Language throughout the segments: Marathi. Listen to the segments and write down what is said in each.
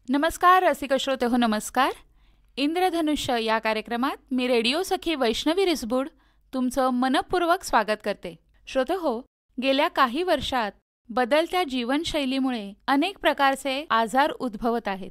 नमस्कार रसिक श्रोते हो, नमस्कार. इंद्रधनुष्य या कार्यक्रमात मी रेडिओ सखी वैष्णवी रिसबूड तुमचं मनपूर्वक स्वागत करते. श्रोते हो, गेल्या काही वर्षात बदलत्या जीवनशैलीमुळे अनेक प्रकारचे आजार उद्भवत आहेत.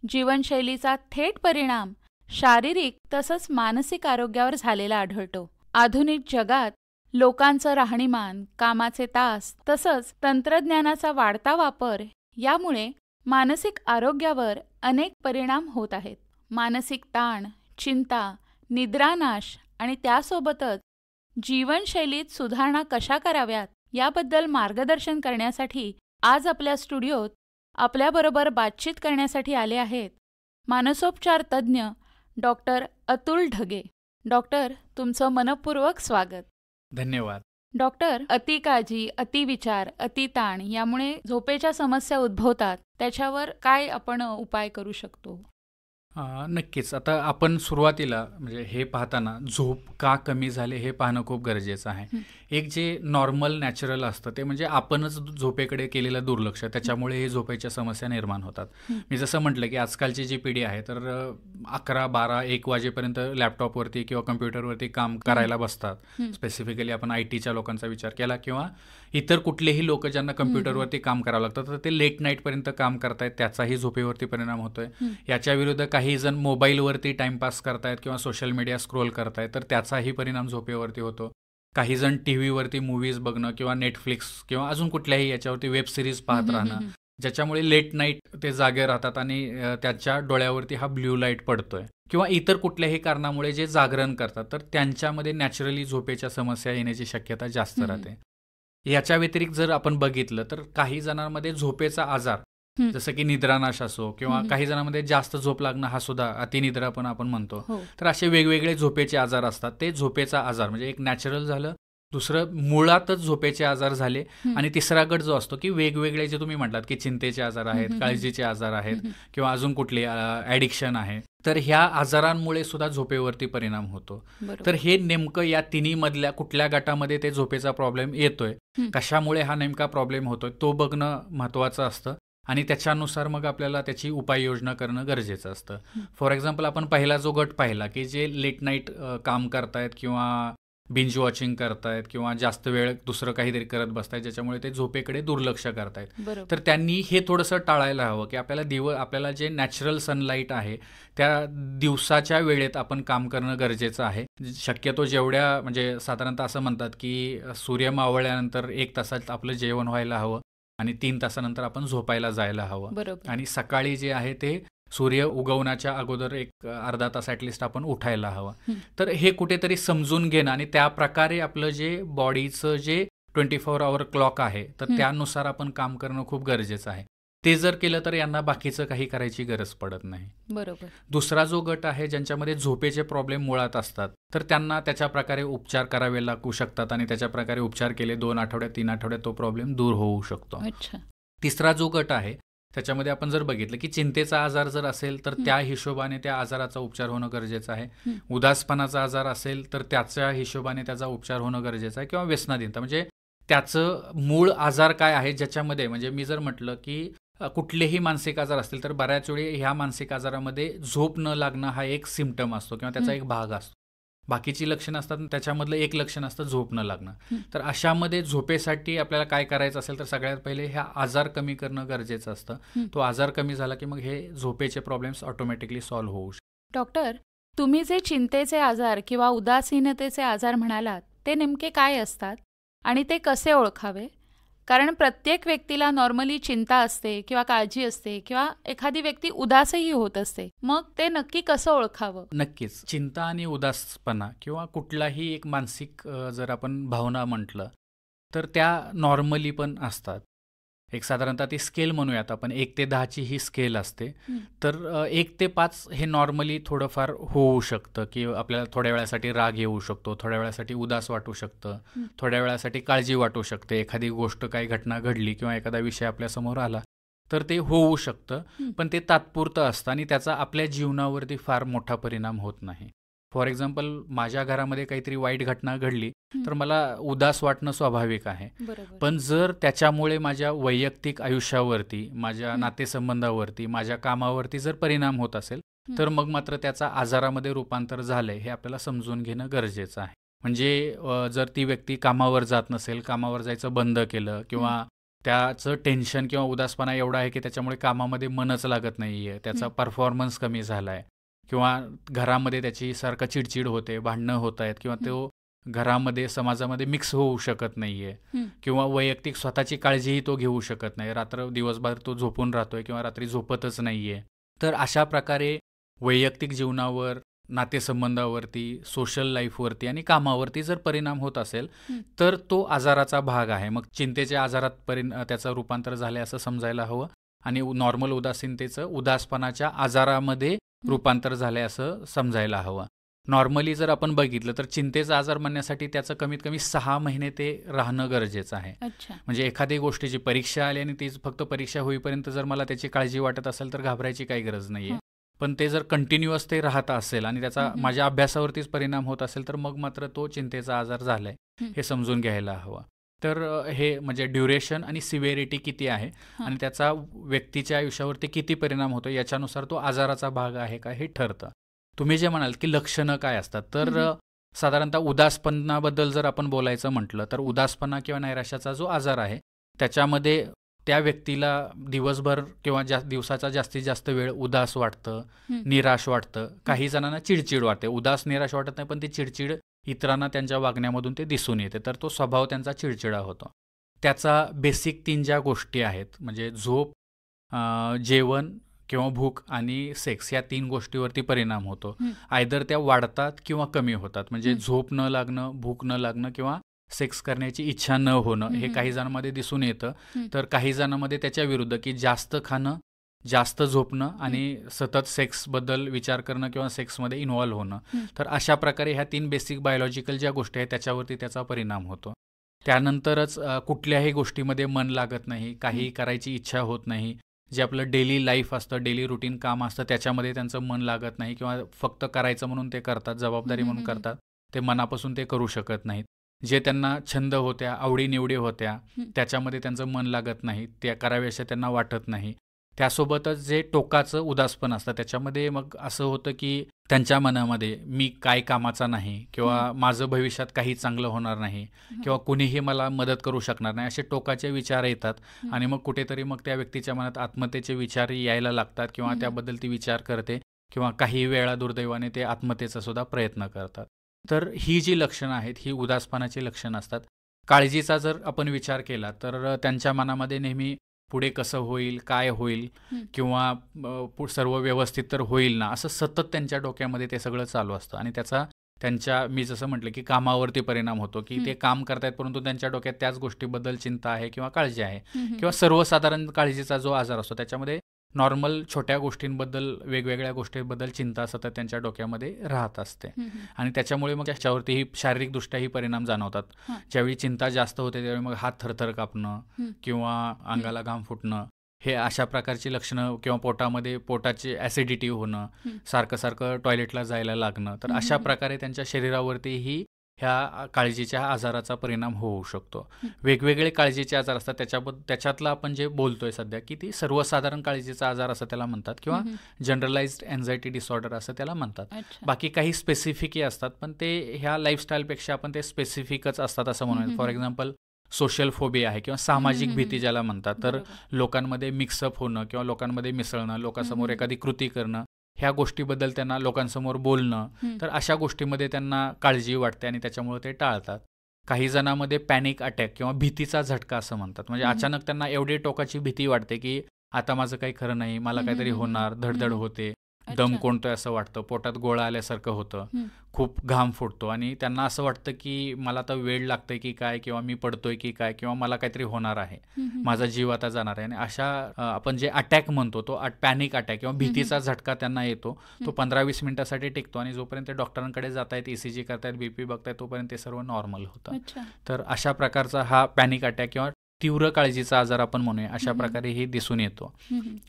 जीवनशैलीचा थेट परिणाम शारीरिक तसंच मानसिक आरोग्यावर झालेला आढळतो. आधुनिक जगात लोकांचं राहणीमान, कामाचे तास तसंच तंत्रज्ञानाचा वाढता वापर यामुळे मानसिक आरोग्यावर अनेक परिणाम होत आहेत. मानसिक ताण, चिंता, निद्रानाश आणि त्यासोबतच जीवनशैलीत सुधारणा कशा कराव्यात याबद्दल मार्गदर्शन करण्यासाठी आज आपल्या स्टुडिओत आपल्याबरोबर बातचीत करण्यासाठी आले आहेत मानसोपचार तज्ज्ञ डॉक्टर अतुल ढगे. डॉक्टर, तुमचं मनपूर्वक स्वागत. धन्यवाद. डॉक्टर, अतिकाळजी, अतिविचार, अतिताण यामुळे झोपेच्या समस्या उद्भवतात. त्याच्यावर काय आपण उपाय करू शकतो? नक्कीच. आता आपण सुरुवातीला म्हणजे हे पाहताना झोप का कमी झाले हे पाहणं खूप गरजेचं आहे. एक जे नॉर्मल नॅचरल असतं ते म्हणजे आपणच झोपेकडे केलेलं दुर्लक्ष, त्याच्यामुळे हे झोपेच्या समस्या निर्माण होतात. मी जसं म्हटलं की आजकालची जी पिढी आहे तर 11, 12, 1 वाजेपर्यंत लॅपटॉपवरती किंवा कम्प्युटरवरती काम करायला बसतात. स्पेसिफिकली आपण IT च्या लोकांचा विचार केला किंवा इतर कुठलेही लोक ज्यांना कम्प्युटरवरती काम करावं लागतं तर ते लेट नाईटपर्यंत काम करतायत, त्याचाही झोपेवरती परिणाम होतोय. याच्या विरुद्ध काही जण मोबाईलवरती टाइमपास करतायत किंवा सोशल मीडिया स्क्रोल करतायत तर त्याचाही परिणाम झोपेवरती होतो. काही जण TV वरती मूव्हीज बघणं किंवा नेटफ्लिक्स किंवा अजून कुठल्याही याच्यावरती वेब सिरीज पाहत राहणं, ज्याच्यामुळे लेट नाईट ते जागे राहतात आणि त्याच्या डोळ्यावरती हा ब्ल्यू लाईट पडतोय. किंवा इतर कुठल्याही कारणामुळे जे जागरण करतात तर त्यांच्यामध्ये नॅचरली झोपेच्या समस्या येण्याची शक्यता जास्त राहते. याच्या व्यतिरिक्त जर आपण बघितलं तर काही जणांमध्ये झोपेचा आजार जसं की निद्रानाश असो किंवा काही जणांमध्ये जास्त झोप लागणं हा सुद्धा अतिनिद्रा पण आपण म्हणतो. तर असे वेगवेगळे झोपेचे आजार असतात. ते झोपेचा आजार म्हणजे एक नॅचरल झालं, दुसरं मुळातच झोपेचे आजार झाले आणि तिसरा गट जो असतो की वेगवेगळे जे तुम्ही म्हटलात की चिंतेचे आजार आहेत, काळजीचे आजार आहेत किंवा अजून कुठले ॲडिक्शन आहे, तर ह्या आजारांमुळे सुद्धा झोपेवरती परिणाम होतो. तर हे नेमकं या तिन्ही मधल्या कुठल्या गटामध्ये ते झोपेचा प्रॉब्लेम येतोय, कशामुळे हा नेमका प्रॉब्लेम होतोय तो बघणं महत्त्वाचं असतं आणि त्याच्यानुसार मग आपल्याला त्याची उपाययोजना करणं गरजेचं असतं. फॉर एक्झाम्पल आपण पहिला जो गट पाहिला की जे लेट नाईट काम करतायत किंवा बिंज वॉचिंग करतायत किंवा जास्त वेळ दुसरं काहीतरी करत बसतायत ज्याच्यामुळे ते झोपेकडे दुर्लक्ष करतायत, तर त्यांनी हे थोडंसं टाळायला हवं की आपल्याला जे नॅचरल सनलाईट आहे त्या दिवसाच्या वेळेत आपण काम करणं गरजेचं आहे. शक्यतो जेवढ्या म्हणजे साधारणतः असं म्हणतात की सूर्य मावळल्यानंतर 1 तासात आपलं जेवण व्हायला हवं आणि 3 तासानंतर आपण झोपायला जायला हवं आणि सकाळी जे आहे ते सूर्य उगवण्याच्या अगोदर एक अर्धा तास ॲटलिस्ट आपण उठायला हवं. तर हे कुठेतरी समजून घेणं आणि त्या प्रकारे आपलं जे बॉडीचं जे 24 आवर क्लॉक आहे तर त्यानुसार आपण काम करणं खूप गरजेचं आहे. ते जर केलं तर यांना बाकीचं काही करायची गरज पडत नाही. बरोबर. दुसरा जो गट आहे ज्यांच्यामध्ये झोपेचे प्रॉब्लेम मुळात असतात तर त्यांना त्याच्या प्रकारे उपचार करावे लागू शकतात आणि त्याच्या प्रकारे उपचार केले 2 आठवड्यात 3 आठवड्यात तो प्रॉब्लेम दूर होऊ शकतो. तिसरा जो गट आहे त्याच्यामध्ये आपण जर बघितलं की चिंतेचा आजार जर असेल तर त्या हिशोबाने त्या आजाराचा उपचार होणं गरजेचं आहे. उदासपणाचा आजार असेल तर त्याच्या हिशोबाने त्याचा उपचार होणं गरजेचं आहे किंवा व्यसनाधीनता म्हणजे त्याचं मूळ आजार काय आहे ज्याच्यामध्ये म्हणजे मी जर म्हटलं की कुठलेही मानसिक आजार असतील तर बऱ्याच वेळी ह्या मानसिक आजारामध्ये झोप न लागणं हा एक सिम्पटम असतो किंवा त्याचा एक भाग असतो. बाकीची लक्षणं असतात त्याच्यामधलं एक लक्षण असतं झोप न लागणं. तर अशामध्ये झोपेसाठी आपल्याला काय करायचं असेल तर सगळ्यात पहिले ह्या आजार कमी करणं गरजेचं असतं. तो आजार कमी झाला की मग हे झोपेचे प्रॉब्लेम्स ऑटोमॅटिकली सॉल्व्ह होऊ शकतात. डॉक्टर, तुम्ही जे चिंतेचे आजार किंवा उदासीनतेचे आजार म्हणालात ते नेमके काय असतात आणि ते कसे ओळखावे? कारण प्रत्येक व्यक्तीला नॉर्मली चिंता असते किंवा काळजी असते किंवा एखादी व्यक्ती उदासही होत असते, मग ते नक्की कसं ओळखावं? नक्कीच. चिंता आणि उदासपणा किंवा कुठलाही एक मानसिक जर आपण भावना म्हटलं तर त्या नॉर्मली पण असतात. एक साधारणतः ती स्केल म्हणूयात आपण 1 ते 10ची ही स्केल असते. तर 1 ते 5 हे नॉर्मली थोडंफार होऊ शकतं की आपल्याला थोड्या वेळासाठी राग येऊ शकतो, थोड्या वेळासाठी उदास वाटू शकतं, थोड्या वेळासाठी काळजी वाटू शकते. एखादी गोष्ट काही घटना घडली किंवा एखादा विषय आपल्यासमोर आला तर ते होऊ शकतं, पण ते तात्पुरतं असतं आणि त्याचा आपल्या जीवनावरती फार मोठा परिणाम होत नाही. फॉर एक्झाम्पल माझ्या घरामध्ये काहीतरी वाईट घटना घडली तर मला उदास वाटणं स्वाभाविक आहे. बरोबर. पण जर त्याच्यामुळे माझ्या वैयक्तिक आयुष्यावरती, माझ्या नातेसंबंधावरती, माझ्या कामावरती जर परिणाम होत असेल तर मग मात्र त्याचा आजारामध्ये रूपांतर झालंय हे आपल्याला समजून घेणं गरजेचं आहे. म्हणजे जर ती व्यक्ती कामावर जात नसेल, कामावर जायचं बंद केलं किंवा त्याचं टेन्शन किंवा उदासपणा एवढा आहे की त्याच्यामुळे कामामध्ये मनच लागत नाहीये, त्याचा परफॉर्मन्स कमी झालाय किंवा घरामध्ये त्याची सारखं चिडचिड होते, भांडणं होत आहेत किंवा तो घरामध्ये समाजामध्ये मिक्स होऊ शकत नाहीये किंवा वैयक्तिक स्वतःची काळजीही तो घेऊ शकत नाही, दिवसभर तो झोपून राहतोय किंवा रात्री झोपतच नाहीये. तर अशा प्रकारे वैयक्तिक जीवनावर, नातेसंबंधावरती, सोशल लाईफवरती आणि कामावरती जर परिणाम होत असेल तर तो आजाराचा भाग आहे. मग चिंतेच्या आजारात त्याचं रूपांतर झालंय असं समजायला हवं आणि नॉर्मल उदासीनतेचं उदासपणाच्या आजारामध्ये रूपांतर झालंय असं समजायला हवं. नॉर्मली जर आपण बघितलं तर चिंतेचा आजार म्हणण्यासाठी त्याचं कमीत कमी 6 महिने ते राहणं गरजेचं आहे. म्हणजे एखादी गोष्टीची परीक्षा आली आणि ती फक्त परीक्षा होईपर्यंत जर मला त्याची काळजी वाटत असेल तर घाबरायची काही गरज नाहीये. पण ते जर कंटिन्युअस ते राहत असेल आणि त्याचा माझ्या अभ्यासावरतीच परिणाम होत असेल तर मग मात्र तो चिंतेचा आजार झालाय हे समजून घ्यायला हवं. तर हे म्हणजे ड्युरेशन आणि सिव्हिरिटी किती आहे आणि त्याचा व्यक्तीच्या आयुष्यावरती किती परिणाम होतो याच्यानुसार तो आजाराचा भाग आहे का हे ठरतं. तुम्ही जे म्हणाल की लक्षणं काय असतात तर साधारणतः उदासपणाबद्दल जर आपण बोलायचं म्हटलं तर उदासपणा किंवा नैराश्याचा जो आजार आहे त्याच्यामध्ये त्या व्यक्तीला दिवसभर किंवा दिवसाचा जास्तीत जास्त वेळ उदास वाटतं, निराश वाटतं, काही जणांना चिडचिड वाटते. उदास निराश वाटत नाही पण ती चिडचिड इतरांना त्यांच्या वागण्यामधून ते दिसून येते, तर तो स्वभाव त्यांचा चिडचिडा होतो. त्याचा बेसिक 3 ज्या गोष्टी आहेत म्हणजे झोप, जेवण किंवा भूक आणि सेक्स या 3 गोष्टीवरती परिणाम होतो. आयदर त्या वाढतात किंवा कमी होतात. म्हणजे झोप न लागणं, भूक न लागणं किंवा सेक्स करण्याची इच्छा न होणं हे काही जणांमध्ये दिसून येतं. तर काही जणांमध्ये त्याच्या विरुद्ध की जास्त खाणं, जास्त झोपणं आणि सतत सेक्सबद्दल विचार करणं किंवा सेक्समध्ये इन्व्हॉल्व्ह होणं. तर अशा प्रकारे ह्या 3 बेसिक बायोलॉजिकल ज्या गोष्टी आहेत त्याच्यावरती त्याचा परिणाम होतो. त्यानंतरच कुठल्याही गोष्टीमध्ये मन लागत नाही, काही करायची इच्छा होत नाही. जे आपलं डेली लाईफ असतं, डेली रुटीन काम असतं त्याच्यामध्ये त्यांचं मन लागत नाही किंवा फक्त करायचं म्हणून ते करतात, जबाबदारी म्हणून करतात, ते मनापासून ते करू शकत नाहीत. जे त्यांना छंद होत्या, आवडीनिवडी होत्या त्याच्यामध्ये त्यांचं मन लागत नाही, त्या कराव्याशा त्यांना वाटत नाही. त्यासोबतच जे टोकाचं उदासपण असतं त्याच्यामध्ये मग असं होतं की त्यांच्या मनामध्ये मी काय कामाचा नाही किंवा माझं भविष्यात काही चांगलं होणार नाही किंवा कुणीही मला मदत करू शकणार नाही असे टोकाचे विचार येतात आणि मग कुठेतरी मग त्या व्यक्तीच्या मनात आत्महत्येचे विचार यायला लागतात किंवा त्याबद्दल ती विचार करते किंवा काही वेळा दुर्दैवाने ते आत्महत्येचा सुद्धा प्रयत्न करतात. तर ही जी लक्षणं आहेत ही उदासपणाची लक्षणं असतात. काळजीचा जर आपण विचार केला तर त्यांच्या मनामध्ये नेहमी पुढे कसं होईल, काय होईल किंवा सर्व व्यवस्थित तर होईल ना असं सतत त्यांच्या डोक्यामध्ये ते सगळं चालू असतं आणि त्याचा मी जसं म्हटलं की कामावरती परिणाम होतो की ते काम करतायत परंतु त्यांच्या डोक्यात त्याच गोष्टीबद्दल चिंता आहे किंवा काळजी आहे किंवा सर्वसाधारण काळजीचा जो आजार असतो त्याच्यामध्ये नॉर्मल छोट्या गोष्टींबद्दल, वेगवेगळ्या गोष्टींबद्दल चिंता सतत त्यांच्या डोक्यामध्ये राहत असते आणि त्याच्यामुळे मग त्याच्यावरतीही शारीरिकदृष्ट्याही परिणाम जाणवतात. ज्यावेळी चिंता जास्त होते त्यावेळी मग हात थरथर कापणं किंवा अंगाला घाम फुटणं हे अशा प्रकारची लक्षणं किंवा पोटाची ॲसिडिटी होणं, सारखं टॉयलेटला जायला लागणं. तर अशा प्रकारे त्यांच्या शरीरावरतीही ह्या काळजीच्या आजाराचा परिणाम होऊ शकतो. वेगवेगळे काळजीचे आजार असतात त्याच्यातला आपण जे बोलतोय सध्या की ती सर्वसाधारण काळजीचा आजार असं त्याला म्हणतात किंवा जनरलाइज्ड एन्झायटी डिसऑर्डर असं त्याला म्हणतात. बाकी काही स्पेसिफिकही असतात पण ते ह्या लाईफस्टाईलपेक्षा आपण ते स्पेसिफिकच असतात असं म्हणूया. फॉर एक्झाम्पल सोशल फोबिया आहे किंवा सामाजिक भीती ज्याला म्हणतात. तर लोकांमध्ये मिक्सअप होणं किंवा लोकांमध्ये मिसळणं, लोकांसमोर एखादी कृती करणं, ह्या गोष्टीबद्दल त्यांना लोकांसमोर बोलणं, तर अशा गोष्टीमध्ये त्यांना काळजी वाटते आणि त्याच्यामुळे ते टाळतात. काही जणांमध्ये पॅनिक अटॅक किंवा भीतीचा झटका असं म्हणतात. म्हणजे अचानक त्यांना एवढी टोकाची भीती वाटते की आता माझं काही खरं नाही, मला काहीतरी होणार, धडधड होते, दम कोंडतोय असं वाटतं, पोटात गोळा आल्यासारखं होतं, खूप घाम फुटतो आणि त्यांना असं वाटतं की मला आता वेळ लागतंय की काय किंवा मी पडतोय की काय किंवा मला काहीतरी होणार आहे, माझा जीव आता जाणार आहे. आणि अशा आपण जे अटॅक म्हणतो तो पॅनिक अटॅक किंवा भीतीचा झटका त्यांना येतो. तो 15-20 मिनिटासाठी टिकतो आणि जोपर्यंत डॉक्टरांकडे जात आहेत, ECG करतायत, BP बघतायत तोपर्यंत ते सर्व नॉर्मल होतं. तर अशा प्रकारचा हा पॅनिक अटॅक किंवा तीव्र काळजीचा आजार आपण म्हणूया अशा प्रकारे हे दिसून येतो.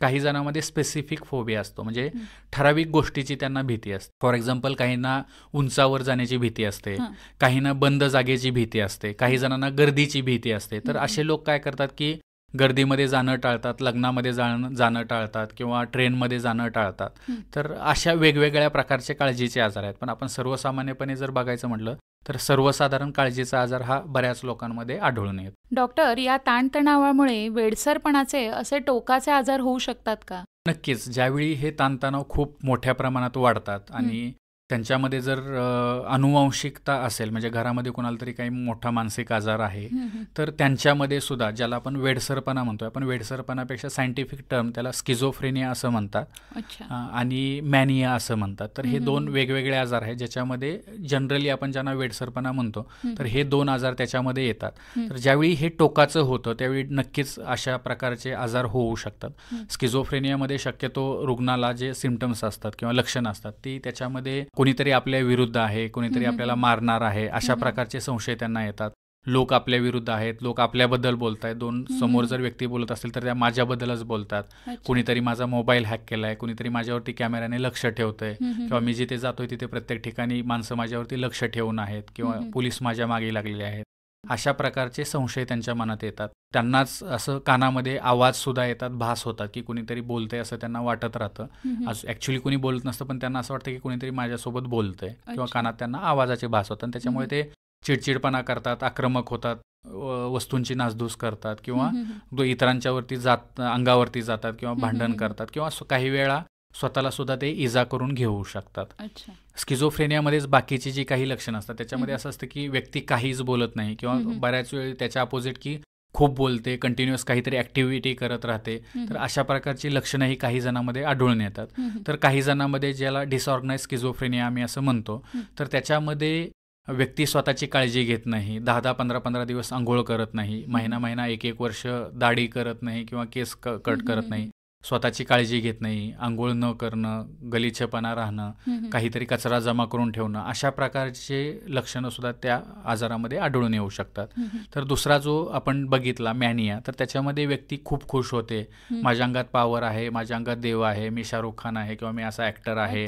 काही जणांमध्ये स्पेसिफिक फोबिया असतो, म्हणजे ठराविक गोष्टीची त्यांना भीती असते. फॉर एक्झाम्पल, काहींना उंचावर जाण्याची भीती असते, काहींना बंद जागेची भीती असते, काही जणांना गर्दीची भीती असते. तर असे लोक काय करतात की गर्दीमध्ये जाणं टाळतात, लग्नामध्ये जाणं टाळतात किंवा ट्रेनमध्ये जाणं टाळतात. तर अशा वेगवेगळ्या प्रकारचे काळजीचे आजार आहेत. पण आपण सर्वसामान्यपणे जर बघायचं म्हटलं तर सर्वसाधारण काळजीचा आजार हा बऱ्याच लोकांमध्ये आढळून येतो. डॉक्टर, या ताणतणावामुळे वेडसरपणाचे असे टोकाचे आजार होऊ शकतात का? नक्कीच. ज्यावेळी हे ताणतणाव खूप मोठ्या प्रमाणात वाढतात आणि त्यांच्यामध्ये जर अनुवांशिकता असेल, म्हणजे घरामध्ये कोणाला तरी काही मोठा मानसिक आजार आहे, तर त्यांच्यामध्ये सुद्धा, ज्याला आपण वेडसरपणा म्हणतोय, आपण वेडसरपणापेक्षा सायंटिफिक टर्म त्याला स्किझोफ्रेनिया असं म्हणतात आणि मॅनिया असं म्हणतात. तर हे दोन वेगवेगळे आजार आहेत ज्याच्यामध्ये जनरली आपण ज्यांना वेडसरपणा म्हणतो तर हे दोन आजार त्याच्यामध्ये येतात. तर ज्यावेळी हे टोकाचं होतं त्यावेळी नक्कीच अशा प्रकारचे आजार होऊ शकतात. स्किझोफ्रेनियामध्ये शक्यतो रुग्णाला जे सिम्पटम्स असतात किंवा लक्षणं असतात ती त्याच्यामध्ये कोणीतरी आपल्या विरुद्ध आहे, कोणीतरी आपल्याला मारणार आहे, अशा प्रकारचे संशय त्यांना येतात. लोक आपल्या विरुद्ध आहेत, लोक आपल्याबद्दल बोलत आहेत. दोन समोर जर व्यक्ती बोलत असतील तर त्या माझ्याबद्दलच बोलतात. कुणीतरी माझा मोबाईल हॅक केलाय, कुणीतरी माझ्यावरती कॅमेऱ्याने लक्ष ठेवतंय, किंवा मी जिथे जातोय तिथे प्रत्येक ठिकाणी माणसं माझ्यावरती लक्ष ठेवून आहेत, किंवा पोलीस माझ्या मागे लागलेले आहेत. अशा प्रकारचे संशय त्यांच्या मनात येतात. त्यांनाच असं कानामध्ये आवाज सुद्धा येतात, भास होतात की कुणीतरी बोलतंय असं त्यांना वाटत राहतं. ॲक्च्युली कुणी बोलत नसतं पण त्यांना असं वाटतं की कुणीतरी माझ्यासोबत बोलतंय, किंवा कानात त्यांना आवाजाचे भास होतात. आणि त्याच्यामुळे ते चिडचिडपणा करतात, आक्रमक होतात, वस्तूंची नासधूस करतात, किंवा इतरांच्यावरती अंगावरती जातात किंवा भांडण करतात, किंवा काही वेळा स्वतःला सुद्धा ते इजा करून घेऊ शकतात. स्किझोफ्रेनियामध्येच बाकीची जी काही लक्षणं असतात त्याच्यामध्ये असं असतं की व्यक्ती काहीच बोलत नाही, किंवा बऱ्याच वेळ त्याच्या अपोजिट की खूप बोलते, कंटिन्युअस काहीतरी ॲक्टिव्हिटी करत राहते. तर अशा प्रकारची लक्षणं ही काही जणांमध्ये आढळून येतात. तर काही जणांमध्ये ज्याला डिसऑर्गनाइज स्किझोफ्रेनिया आम्ही असं म्हणतो, तर त्याच्यामध्ये व्यक्ती स्वतःची काळजी घेत नाही, 10-10, 15-15 दिवस आंघोळ करत नाही, महिना 1-1 वर्ष दाढी करत नाही किंवा केस कट करत नाही, स्वतःची काळजी घेत नाही, आंघोळ न करणं, गलिच्छपणा राहणं, काहीतरी कचरा जमा करून ठेवणं, अशा प्रकारचे लक्षणं सुद्धा त्या आजारामध्ये आढळून येऊ शकतात. तर दुसरा जो आपण बघितला मॅनिया, तर त्याच्यामध्ये व्यक्ती खूप खुश होते, माझ्या अंगात पॉवर आहे, माझ्या अंगात देव आहे, मी शाहरुख खान आहे किंवा मी असा ॲक्टर आहे,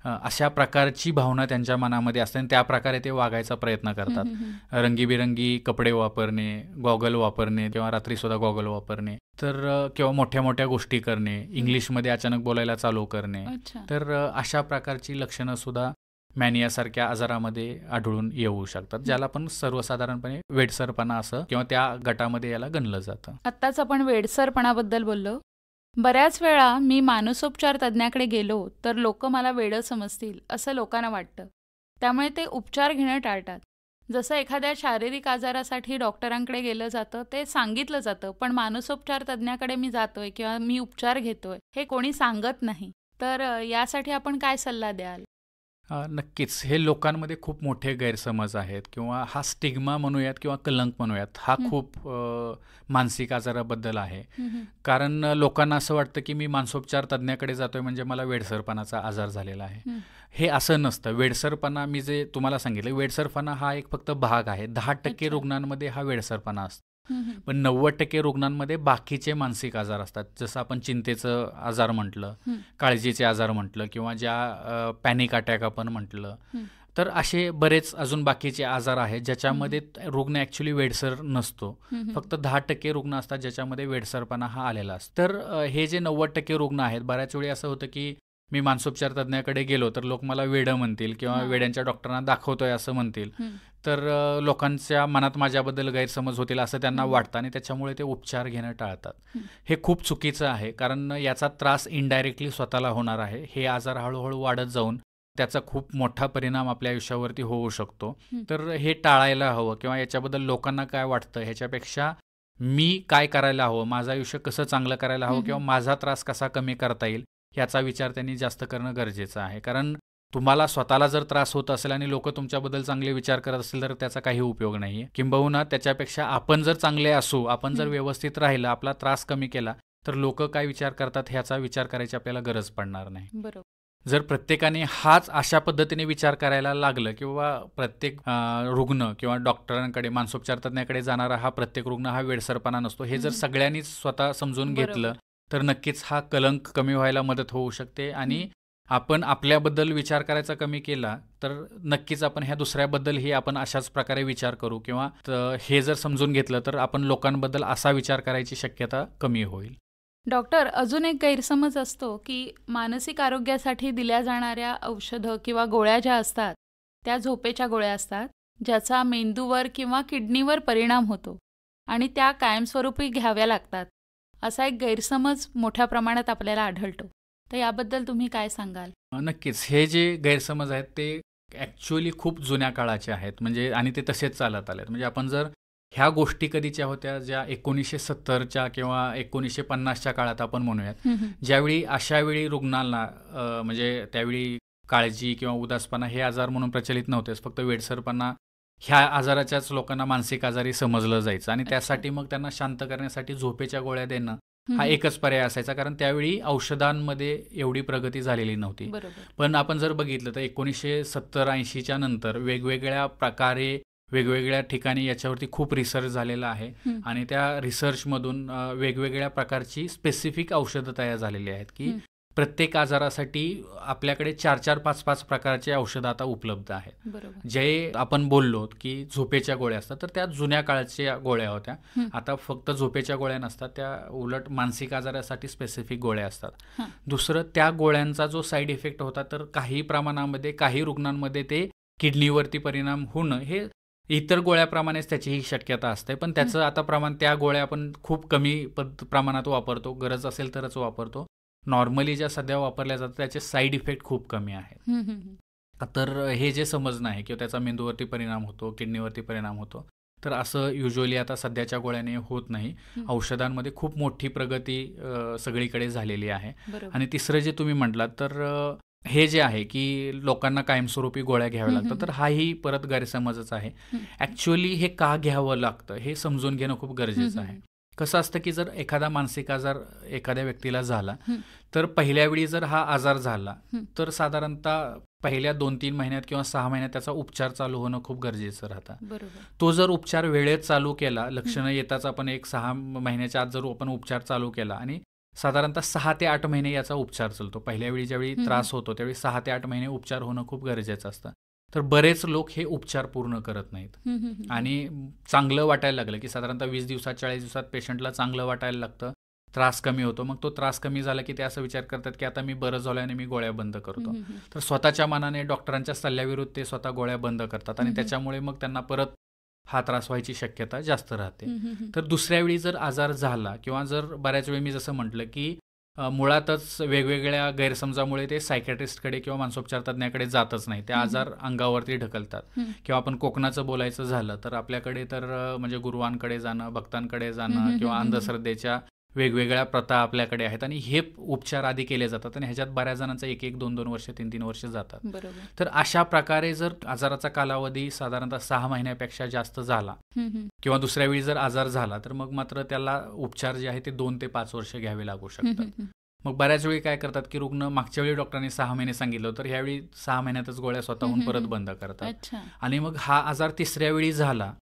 अशा प्रकारची भावना त्यांच्या मनामध्ये असते आणि त्या प्रकारे ते वागायचा प्रयत्न करतात. रंगीबिरंगी कपडे वापरणे, गॉगल वापरणे किंवा रात्रीसुद्धा गॉगल वापरणे, तर किंवा मोठ्या मोठ्या गोष्टी करणे, इंग्लिशमध्ये अचानक बोलायला चालू करणे. तर अशा प्रकारची लक्षणं सुद्धा मॅनियासारख्या आजारामध्ये आढळून येऊ शकतात, ज्याला आपण सर्वसाधारणपणे वेडसरपणा असं किंवा त्या गटामध्ये याला गणलं जातं. आत्ताच आपण वेडसरपणाबद्दल बोललो. बऱ्याच वेळा मी मानसोपचार तज्ज्ञाकडे गेलो तर लोक मला वेडं समजतील असं लोकांना वाटतं, त्यामुळे ते उपचार घेणं टाळतात. जसं एखाद्या शारीरिक आजारासाठी डॉक्टरांकडे गेलं जातं ते सांगितलं जातं, पण मानसोपचार तज्ज्ञाकडे मी जातोय किंवा मी उपचार घेतोय हे कोणी सांगत नाही. तर यासाठी आपण काय सल्ला द्याल? नक्कीच. हे लोकांमध्ये खूप मोठे गैरसमज आहेत, किंवा हा स्टिग्मा म्हणूयात किंवा कलंक म्हणूयात, हा खूप मानसिक आजाराबद्दल आहे. कारण लोकांना असं वाटतं की मी मानसोपचार तज्ज्ञाकडे जातोय म्हणजे मला वेडसरपणाचा आजार झालेला आहे. हे असं नसतं. वेडसरपणा, मी जे तुम्हाला सांगितलं, वेडसरपणा हा एक फक्त भाग आहे. 10% रुग्णांमध्ये हा वेडसरपणा असतो, पण 90% रुग्णांमध्ये बाकीचे मानसिक आजार असतात. जसं आपण चिंतेचं आजार म्हटलं, काळजीचे आजार म्हटलं, किंवा ज्या पॅनिक अटॅक आपण म्हटलं, तर असे बरेच अजून बाकीचे आजार आहेत ज्याच्यामध्ये रुग्ण ॲक्च्युली वेडसर नसतो. फक्त 10% रुग्ण असतात ज्याच्यामध्ये वेडसरपणा हा आलेला असतो. तर हे जे 90% रुग्ण आहेत, बऱ्याच वेळी असं होतं की मी मानसोपचार तज्ज्ञाकडे गेलो तर लोक मला वेडं म्हणतील किंवा वेड्यांच्या डॉक्टरांना दाखवतोय असं म्हणतील, तर लोकांच्या मनात माझ्याबद्दल गैरसमज होतील असं त्यांना वाटतं आणि त्याच्यामुळे ते उपचार घेणं टाळतात. हे खूप चुकीचं आहे, कारण याचा त्रास इनडायरेक्टली स्वतःला होणार आहे. हे आजार हळूहळू वाढत जाऊन त्याचा खूप मोठा परिणाम आपल्या आयुष्यावरती होऊ शकतो. तर हे टाळायला हवं, किंवा याच्याबद्दल लोकांना काय वाटतं ह्याच्यापेक्षा मी काय करायला हवं, माझं आयुष्य कसं चांगलं करायला हवं, किंवा माझा त्रास कसा कमी करता येईल याचा विचार त्यांनी जास्त करणं गरजेचं आहे. कारण तुम्हाला स्वतःला जर त्रास होत असेल आणि लोक तुमच्याबद्दल चांगले विचार करत असतील तर त्याचा काही उपयोग नाही. किंबहुना त्याच्यापेक्षा आपण जर चांगले असू, आपण जर व्यवस्थित राहिलं, आपला त्रास कमी केला, तर लोक काय विचार करतात ह्याचा विचार करायची आपल्याला गरज पडणार नाही. बरोबर. जर प्रत्येकाने हाच अशा पद्धतीने विचार करायला लागलं किंवा प्रत्येक रुग्ण किंवा डॉक्टरांकडे, मानसोपचार तज्ञाकडे जाणारा हा प्रत्येक रुग्ण हा वेडसरपणा नसतो, हे जर सगळ्यांनीच स्वतः समजून घेतलं तर नक्कीच हा कलंक कमी व्हायला मदत होऊ शकते. आणि आपण आपल्याबद्दल विचार करायचा कमी केला तर नक्कीच आपण ह्या दुसऱ्याबद्दलही आपण अशाच प्रकारे विचार करू किंवा हे जर समजून घेतलं तर आपण लोकांबद्दल असा विचार करायची शक्यता कमी होईल. डॉक्टर, अजून एक गैरसमज असतो की मानसिक आरोग्यासाठी दिल्या जाणाऱ्या औषधं किंवा गोळ्या ज्या असतात त्या झोपेच्या गोळ्या असतात, ज्याचा मेंदूवर किंवा किडनीवर परिणाम होतो आणि त्या कायमस्वरूपी घ्याव्या लागतात, असा एक गैरसमज मोठ्या प्रमाणात आपल्याला आढळतो. तर याबद्दल तुम्ही काय सांगाल? नक्कीच हे जे गैरसमज आहेत ते ॲक्च्युअली खूप जुन्या काळाचे आहेत, म्हणजे आणि ते तसेच चालत आले आहेत. म्हणजे आपण जर ह्या गोष्टी कधीच्या होत्या, ज्या 1970च्या किंवा 1950च्या काळात आपण म्हणूयात, ज्यावेळी अशावेळी रुग्णांना म्हणजे त्यावेळी काळजी किंवा उदासपणा हे आजार म्हणून प्रचलित नव्हतेच, फक्त वेडसरपणा ह्या आजाराच्याच लोकांना मानसिक आजारी समजलं जायचं आणि त्यासाठी मग त्यांना शांत करण्यासाठी झोपेच्या गोळ्या देणं हा एकच पर्याय असायचा, कारण त्यावेळी औषधांमध्ये एवढी प्रगती झालेली नव्हती. पण आपण जर बघितलं तर 1970-80च्या नंतर वेगवेगळ्या प्रकारे वेगवेगळ्या ठिकाणी याच्यावरती खूप रिसर्च झालेला आहे आणि त्या रिसर्चमधून वेगवेगळ्या प्रकारची स्पेसिफिक औषधं तयार झालेली आहेत की प्रत्येक आजारासाठी आपल्याकडे 4-4, 5-5 प्रकारचे औषधं आता उपलब्ध आहेत. जे आपण बोललो की झोपेच्या गोळ्या असतात, तर त्या जुन्या काळाच्या गोळ्या होत्या. आता फक्त झोपेच्या गोळ्या नसतात, त्या उलट मानसिक आजारासाठी स्पेसिफिक गोळ्या असतात. दुसरं, त्या गोळ्यांचा जो साईड इफेक्ट होता तर काही प्रमाणामध्ये काही रुग्णांमध्ये ते किडनीवरती परिणाम होणं हे इतर गोळ्याप्रमाणेच त्याचीही शक्यता असते. पण त्याचं आता प्रमाण, त्या गोळ्या आपण खूप कमी प्रमाणात वापरतो, गरज असेल तरच वापरतो. नॉर्मली ज्या सध्या वापरल्या जातात त्याचे साईड इफेक्ट खूप कमी आहेत. तर हे जे समजणं आहे किंवा त्याचा मेंदूवरती परिणाम होतो, किडनीवरती परिणाम होतो, तर असं युजली आता सध्याच्या गोळ्याने होत नाही. औषधांमध्ये खूप मोठी प्रगती सगळीकडे झालेली आहे. आणि तिसरं जे तुम्ही म्हटलात तर हे जे आहे की लोकांना कायमस्वरूपी गोळ्या घ्याव्या लागतात, तर हाही परत गैरसमजच आहे. ॲक्च्युअली हे का घ्यावं लागतं हे समजून घेणं खूप गरजेचं आहे. कसं असतं की जर एखादा मानसिक आजार एखाद्या व्यक्तीला झाला तर पहिल्या वेळी जर हा आजार झाला तर साधारणतः पहिल्या 2-3 महिन्यात किंवा 6 महिन्यात त्याचा उपचार चालू होणं खूप गरजेचं राहतं. तो जर उपचार वेळेत चालू केला, लक्षणं येताच आपण 1-6 महिन्याच्या आत जर आपण उपचार चालू केला आणि साधारणतः 6 ते 8 महिने याचा उपचार चालतो. पहिल्या वेळी ज्यावेळी त्रास होतो त्यावेळी 6 ते 8 महिने उपचार होणं खूप गरजेचं असतं. तर बरेच लोक हे उपचार पूर्ण करत नाहीत आणि चांगलं वाटायला लागलं की साधारणतः 20 दिवसात 40 दिवसात पेशंटला चांगलं वाटायला लागतं, त्रास कमी होतो. मग तो त्रास कमी झाला की ते असं विचार करतात की आता मी बरं झालो आणि मी गोळ्या बंद करतो. तर स्वतःच्या मनाने डॉक्टरांच्या सल्ल्याविरुद्ध ते स्वतः गोळ्या बंद करतात आणि त्याच्यामुळे मग त्यांना परत हा त्रास व्हायची शक्यता जास्त राहते. तर दुसऱ्या वेळी जर आजार झाला किंवा जर बऱ्याच वेळी मी जसं म्हटलं की मुळातच वेगवेगळ्या गैरसमजामुळे ते सायकॅट्रिस्टकडे किंवा मानसोपचार तज्ञाकडे जातच नाही, ते आजार अंगावरती ढकलतात. किंवा आपण कोकणाचं बोलायचं झालं तर आपल्याकडे तर म्हणजे गुरुवांकडे जाणं, भक्तांकडे जाणं किंवा अंधश्रद्धेच्या वेगवेगळ्या प्रथा आपल्याकडे आहेत आणि हे उपचार आधी केले जातात आणि ह्याच्यात बऱ्याच जणांचा 1-1, 2-2 वर्ष, 3-3 वर्ष जातात. तर अशा प्रकारे जर आजाराचा कालावधी साधारणतः 6 महिन्यापेक्षा जास्त झाला किंवा दुसऱ्या वेळी जर आजार झाला तर मग मात्र त्याला उपचार जे आहे ते 2 ते 5 वर्ष घ्यावे लागू शकतात. मग बऱ्याच वेळी काय करतात की रुग्ण मागच्या वेळी डॉक्टरांनी 6 महिने सांगितलं तर ह्यावेळी 6 महिन्यातच गोळ्या स्वतःहून परत बंद करतात. आणि मग हा आजार तिसऱ्या वेळी झाला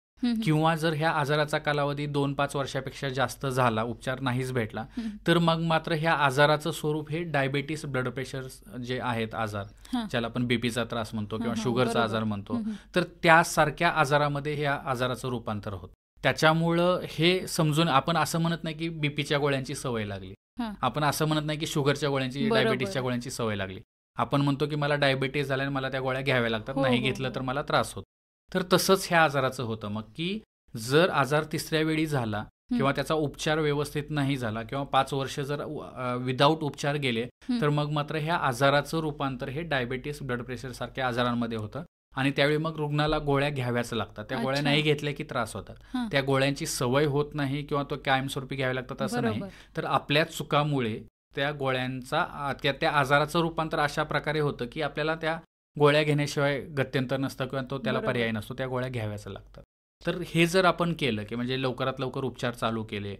किंवा जर ह्या आजाराचा कालावधी 2-5 वर्षापेक्षा जास्त झाला, उपचार नाहीच भेटला, तर मग मात्र ह्या आजाराचं स्वरूप हे डायबेटीस, ब्लड प्रेशर जे आहेत आजार, ज्याला आपण बीपीचा त्रास म्हणतो किंवा शुगरचा आजार म्हणतो, तर त्यासारख्या आजारामध्ये ह्या आजाराचं रूपांतर होतं. त्याच्यामुळं हे समजून आपण असं म्हणत नाही की बीपीच्या गोळ्यांची सवय लागली, आपण असं म्हणत नाही की शुगरच्या गोळ्यांची, डायबेटीसच्या गोळ्यांची सवय लागली. आपण म्हणतो की मला डायबेटीस झाल्याने मला त्या गोळ्या घ्याव्या लागतात, नाही घेतलं तर मला त्रास होतो. तर तसंच ह्या आजाराचं होतं मग की जर आजार तिसऱ्या वेळी झाला किंवा त्याचा उपचार व्यवस्थित नाही झाला किंवा 5 वर्ष जर विदाऊट उपचार गेले तर मग मात्र ह्या आजाराचं रूपांतर हे डायबेटीस, ब्लड प्रेशर सारख्या आजारांमध्ये होतं आणि त्यावेळी मग रुग्णाला गोळ्या घ्याव्याच लागतात. त्या गोळ्या नाही घेतल्या की त्रास होतात. त्या गोळ्यांची सवय होत नाही किंवा तो कायमस्वरूपी घ्यावे लागतात असं नाही, तर आपल्या चुकामुळे त्या गोळ्यांचा त्या आजाराचं रूपांतर अशा प्रकारे होतं की आपल्याला त्या गोळ्या घेण्याशिवाय गत्यंतर नसतं किंवा तो त्याला पर्याय नसतो, त्या गोळ्या घ्याव्याच लागतात. तर हे जर आपण केलं की म्हणजे लवकरात लवकर उपचार चालू केले,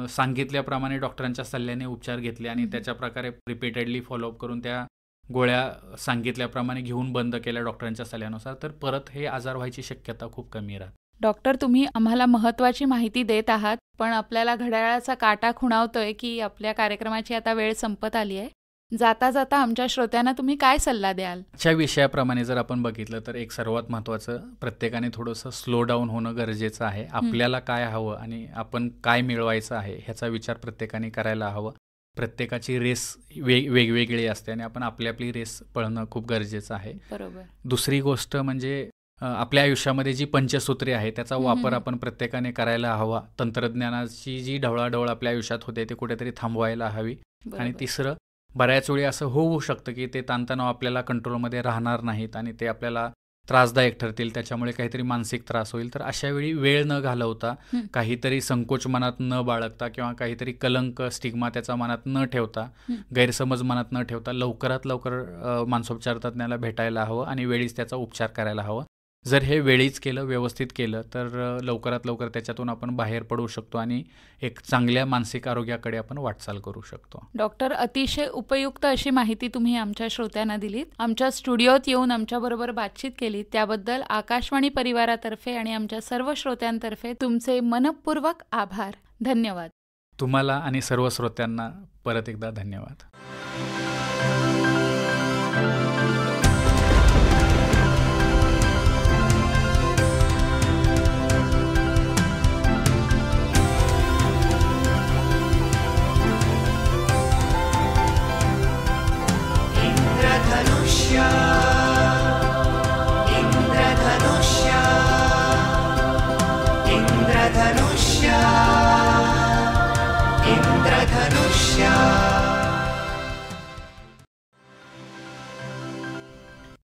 सांगितल्याप्रमाणे डॉक्टरांच्या सल्ल्याने उपचार घेतले आणि त्याच्या प्रकारे रिपीटेडली फॉलोअप करून त्या गोळ्या सांगितल्याप्रमाणे घेऊन बंद केल्या डॉक्टरांच्या सल्ल्यानुसार, तर परत हे आजार व्हायची शक्यता खूप कमी राहते. डॉक्टर, तुम्ही आम्हाला महत्त्वाची माहिती देत आहात, पण आपल्याला घड्याळाचा काटा खुणावतोय की आपल्या कार्यक्रमाची आता वेळ संपत आली आहे. जाता जाता आमच्या श्रोत्यांना तुम्ही काय सल्ला द्याल? च्या विषयाप्रमाणे जर आपण बघितलं तर एक सर्वात महत्त्वाचं, प्रत्येकाने थोडंसं स्लो डाऊन होणं गरजेचं आहे. आपल्याला काय हवं आणि आपण काय मिळवायचं आहे ह्याचा विचार प्रत्येकाने करायला हवं. प्रत्येकाची रेस वेगवेगळी असते आणि आपण आपली आपली रेस पळणं खूप गरजेचं आहे. बरोबर. दुसरी गोष्ट म्हणजे आपल्या आयुष्यामध्ये जी पंचसूत्री आहे त्याचा वापर आपण प्रत्येकाने करायला हवा. तंत्रज्ञानाची जी ढवळाढवळ आपल्या आयुष्यात होते ते कुठेतरी थांबवायला हवी. आणि तिसरं, बऱ्याच वेळी असं होऊ शकतं की ते ताणतणाव आपल्याला कंट्रोलमध्ये राहणार नाहीत आणि ते आपल्याला त्रासदायक ठरतील, त्याच्यामुळे काहीतरी मानसिक त्रास होईल. तर अशा वेळी वेळ न घालवता, काहीतरी संकोच मनात न बाळगता किंवा काहीतरी कलंक, स्टिग्मा त्याचा मनात न ठेवता, गैरसमज मनात न ठेवता लवकरात लवकर मानसोपचार तज्ज्ञाला भेटायला हवं आणि वेळीच त्याचा उपचार करायला हवं. जर हे वेळीच केलं, व्यवस्थित केलं तर लवकरात लवकर त्याच्यातून आपण बाहेर पडू शकतो आणि एक चांगल्या मानसिक आरोग्याकडे आपण वाटचाल करू शकतो. डॉक्टर, अतिशय उपयुक्त अशी माहिती तुम्ही आमच्या श्रोत्यांना दिलीत. आमच्या स्टुडिओत येऊन आमच्याबरोबर बातचीत केली त्याबद्दल आकाशवाणी परिवारातर्फे आणि आमच्या सर्व श्रोत्यांतर्फे तुमचे मनःपूर्वक आभार. धन्यवाद. तुम्हाला आणि सर्व श्रोत्यांना परत एकदा धन्यवाद.